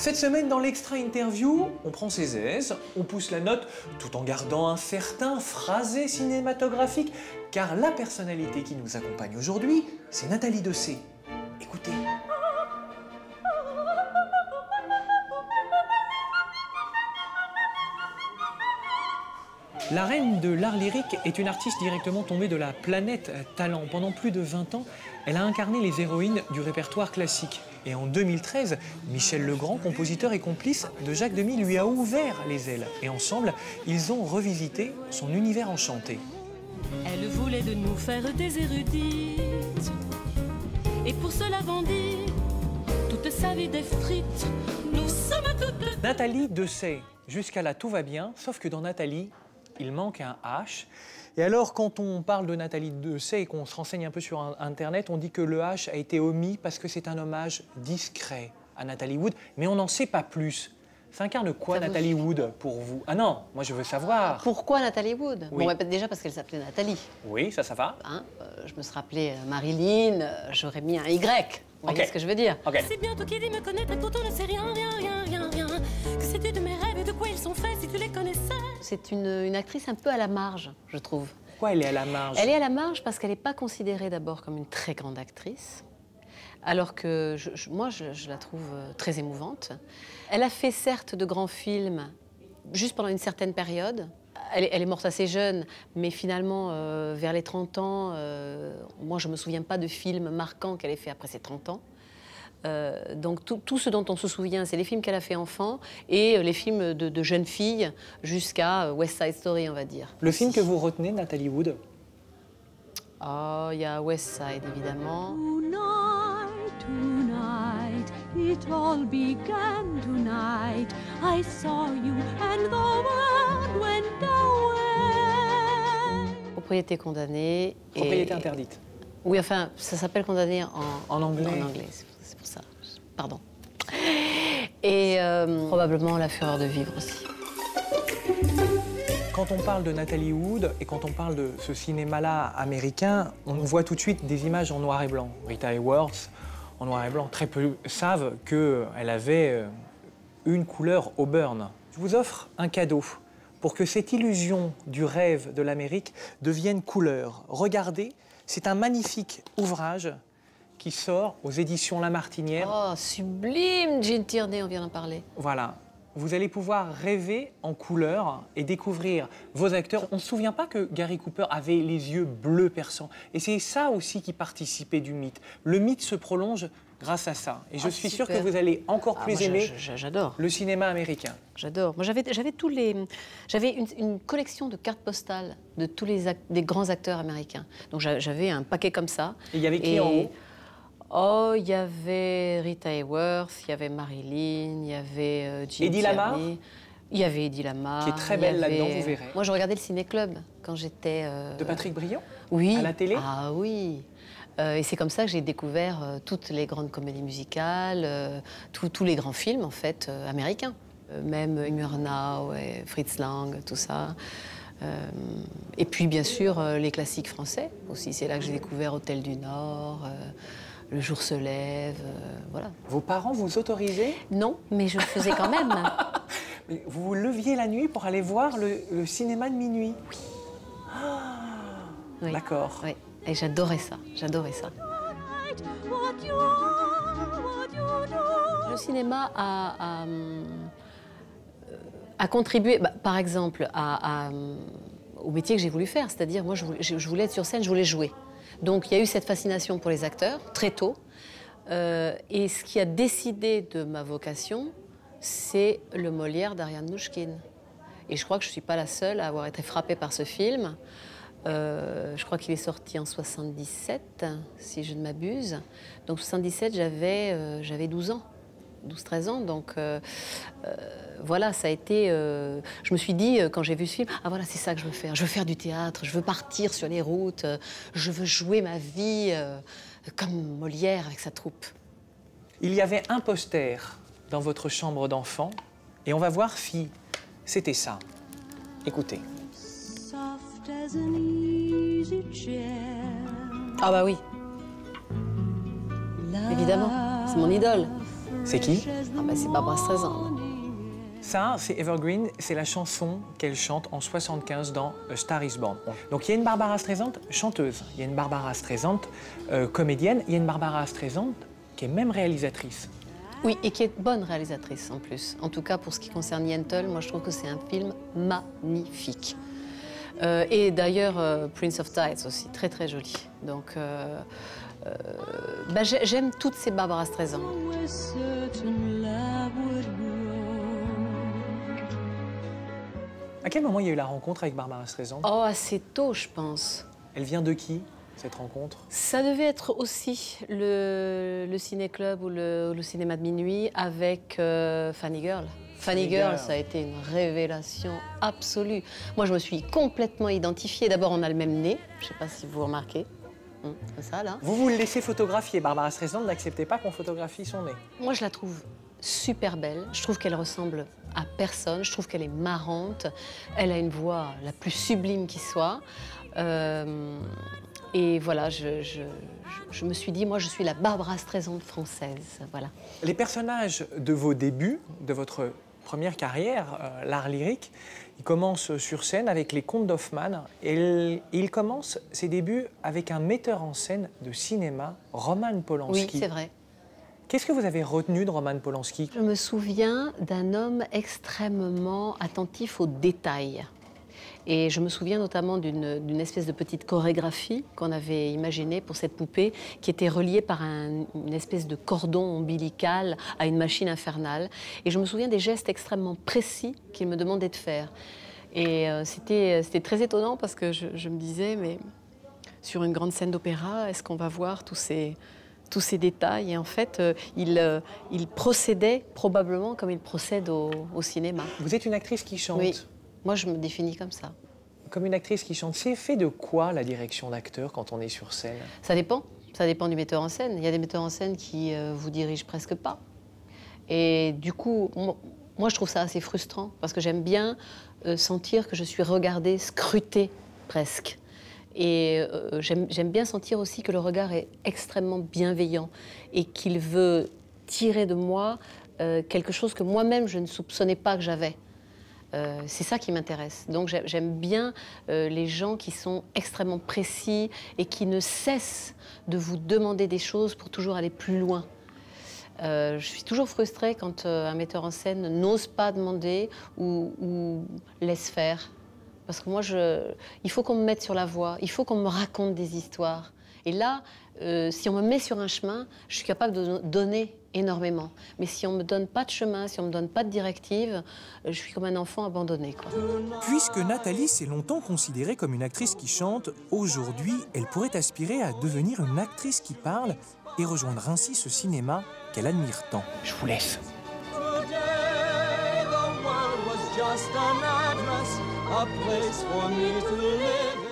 Cette semaine, dans l'extra interview, on prend ses aises, on pousse la note tout en gardant un certain phrasé cinématographique, car la personnalité qui nous accompagne aujourd'hui, c'est Nathalie Dessay. Écoutez. La reine de l'art lyrique est une artiste directement tombée de la planète talent. Pendant plus de 20 ans, elle a incarné les héroïnes du répertoire classique. Et en 2013, Michel Legrand, compositeur et complice de Jacques Demy, lui a ouvert les ailes. Et ensemble, ils ont revisité son univers enchanté. Elle voulait de nous faire des érudites. Et pour cela vendit toute sa vie des frites. Nous sommes toutes... Nathalie Dessay, jusqu'à là tout va bien, sauf que dans Nathalie, il manque un H. Et alors, quand on parle de Nathalie Dessay et qu'on se renseigne un peu sur Internet, on dit que le H a été omis parce que c'est un hommage discret à Nathalie Wood, mais on n'en sait pas plus. Ça incarne quoi, Nathalie Wood, pour vous? Ah non, moi je veux savoir. Pourquoi Nathalie Wood? Oui. Bon, déjà parce qu'elle s'appelait Nathalie. Oui, ça va. Hein, je me serais appelée Marilyn, j'aurais mis un Y. Vous voyez ce que je veux dire? C'est bien toi qui dis me connaître et pourtant ne sais rien. Que sais-tu de mes rêves et de quoi ils sont faits si tu les connaissais? C'est une actrice un peu à la marge, je trouve. Pourquoi elle est à la marge? Elle est à la marge parce qu'elle n'est pas considérée d'abord comme une très grande actrice, alors que moi, je la trouve très émouvante. Elle a fait certes de grands films, juste pendant une certaine période. Elle est morte assez jeune, mais finalement, vers les 30 ans, moi, je ne me souviens pas de films marquants qu'elle ait fait après ses 30 ans. Donc tout ce dont on se souvient, c'est les films qu'elle a fait enfant et les films de jeunes filles jusqu'à West Side Story, on va dire. Le film que vous retenez, Nathalie Wood? Oh, il y a West Side, évidemment. Tonight, it all began tonight. I saw you and the world went away. Propriété condamnée. Propriété interdite. Oui, enfin, ça s'appelle condamné en anglais. En anglais, c'est pour ça. Pardon. Et probablement La fureur de vivre aussi. Quand on parle de Nathalie Wood et quand on parle de ce cinéma-là américain, on voit tout de suite des images en noir et blanc. Rita Hayworth, en noir et blanc, très peu savent qu'elle avait une couleur auburn. Je vous offre un cadeau pour que cette illusion du rêve de l'Amérique devienne couleur. Regardez, c'est un magnifique ouvrage qui sort aux éditions La Martinière. Oh, sublime, Gene Tierney, on vient d'en parler. Voilà. Vous allez pouvoir rêver en couleur et découvrir vos acteurs. On ne se souvient pas que Gary Cooper avait les yeux bleus perçants. Et c'est ça aussi qui participait du mythe. Le mythe se prolonge grâce à ça. Et je suis sûre que vous allez encore plus aimer le cinéma américain. J'adore. Moi, j'avais une collection de cartes postales de tous des grands acteurs américains. Donc j'avais un paquet comme ça. Et il y avait qui en haut? Oh, il y avait Rita Hayworth, il y avait Marilyn, il y avait Gene Eddie Lamar. Il y avait Eddie Lamar. Qui est très belle là-dedans, vous verrez. Moi, je regardais le Ciné-Club quand j'étais... De Patrick Briand? Oui. À la télé? Ah oui. Et c'est comme ça que j'ai découvert toutes les grandes comédies musicales, tous les grands films, en fait, américains. Même Murnau et Fritz Lang, tout ça. Et puis, bien sûr, les classiques français aussi. C'est là que j'ai découvert Hôtel du Nord, Le jour se lève, voilà. Vos parents vous autorisaient? Non, mais je le faisais quand même. Mais vous vous leviez la nuit pour aller voir le cinéma de minuit? Oui. Ah, oui. D'accord. Oui, et j'adorais ça, j'adorais ça. Le cinéma a contribué, par exemple, au métier que j'ai voulu faire. C'est-à-dire, moi, je voulais être sur scène, je voulais jouer. Donc il y a eu cette fascination pour les acteurs, très tôt. Et ce qui a décidé de ma vocation, c'est le Molière d'Ariane Mnouchkine. Et je crois que je ne suis pas la seule à avoir été frappée par ce film. Je crois qu'il est sorti en 77, si je ne m'abuse. Donc 77, j'avais 12 ans. 12-13 ans, donc voilà, ça a été... je me suis dit, quand j'ai vu ce film, ah voilà, c'est ça que je veux faire. Je veux faire du théâtre, je veux partir sur les routes, je veux jouer ma vie comme Molière avec sa troupe. Il y avait un poster dans votre chambre d'enfant, et on va voir si c'était ça. Écoutez. Ah bah oui. Évidemment, c'est mon idole. C'est qui? Ah bah, c'est Barbra Streisand. Ça, c'est Evergreen, c'est la chanson qu'elle chante en 75 dans A Star Is Born. Donc il y a une Barbra Streisand chanteuse, il y a une Barbra Streisand comédienne, il y a une Barbra Streisand qui est même réalisatrice. Oui, et qui est bonne réalisatrice en plus. En tout cas, pour ce qui concerne Yentl, moi je trouve que c'est un film magnifique. Et d'ailleurs, Prince of Tides aussi, très très joli. Donc, bah, j'aime toutes ces Barbra Streisand. À quel moment il y a eu la rencontre avec Barbra Streisand? Oh, assez tôt, je pense. Elle vient de qui, cette rencontre? Ça devait être aussi le ciné-club ou le cinéma de minuit avec Funny Girl. Funny Girl, ça a été une révélation absolue. Moi, je me suis complètement identifiée. D'abord, on a le même nez. Je ne sais pas si vous remarquez. Comme ça, là. Vous le laissez photographier. Barbra Streisand n'acceptait pas qu'on photographie son nez. Moi, je la trouve super belle. Je trouve qu'elle ressemble à personne. Je trouve qu'elle est marrante. Elle a une voix la plus sublime qui soit. Et voilà, je me suis dit, moi, je suis la Barbra Streisand française. Voilà. Les personnages de vos débuts, de votre première carrière, l'art lyrique, il commence sur scène avec les Contes d'Hoffmann et il commence ses débuts avec un metteur en scène de cinéma, Roman Polanski. Oui, c'est vrai. Qu'est-ce que vous avez retenu de Roman Polanski? Je me souviens d'un homme extrêmement attentif aux détails. Et je me souviens notamment d'une espèce de petite chorégraphie qu'on avait imaginée pour cette poupée qui était reliée par une espèce de cordon ombilical à une machine infernale. Et je me souviens des gestes extrêmement précis qu'il me demandait de faire. Et c'était très étonnant parce que je me disais, mais sur une grande scène d'opéra, est-ce qu'on va voir tous ces détails? Et en fait, il procédait probablement comme il procède au cinéma. Vous êtes une actrice qui chante. Oui. Moi, je me définis comme ça. Comme une actrice qui chante, c'est fait de quoi la direction d'acteur quand on est sur scène? Ça dépend. Ça dépend du metteur en scène. Il y a des metteurs en scène qui vous dirigent presque pas. Et du coup, moi, je trouve ça assez frustrant parce que j'aime bien sentir que je suis regardée, scrutée presque. Et j'aime bien sentir aussi que le regard est extrêmement bienveillant et qu'il veut tirer de moi quelque chose que moi-même je ne soupçonnais pas que j'avais. C'est ça qui m'intéresse. Donc j'aime bien les gens qui sont extrêmement précis et qui ne cessent de vous demander des choses pour toujours aller plus loin. Je suis toujours frustrée quand un metteur en scène n'ose pas demander ou laisse faire. Parce que moi, il faut qu'on me mette sur la voie, il faut qu'on me raconte des histoires. Et là, si on me met sur un chemin, je suis capable de donner énormément. Mais si on ne me donne pas de chemin, si on ne me donne pas de directive, je suis comme un enfant abandonné, quoi. Puisque Nathalie s'est longtemps considérée comme une actrice qui chante, aujourd'hui, elle pourrait aspirer à devenir une actrice qui parle et rejoindre ainsi ce cinéma qu'elle admire tant. Je vous laisse. Just an address, a place for me to live in.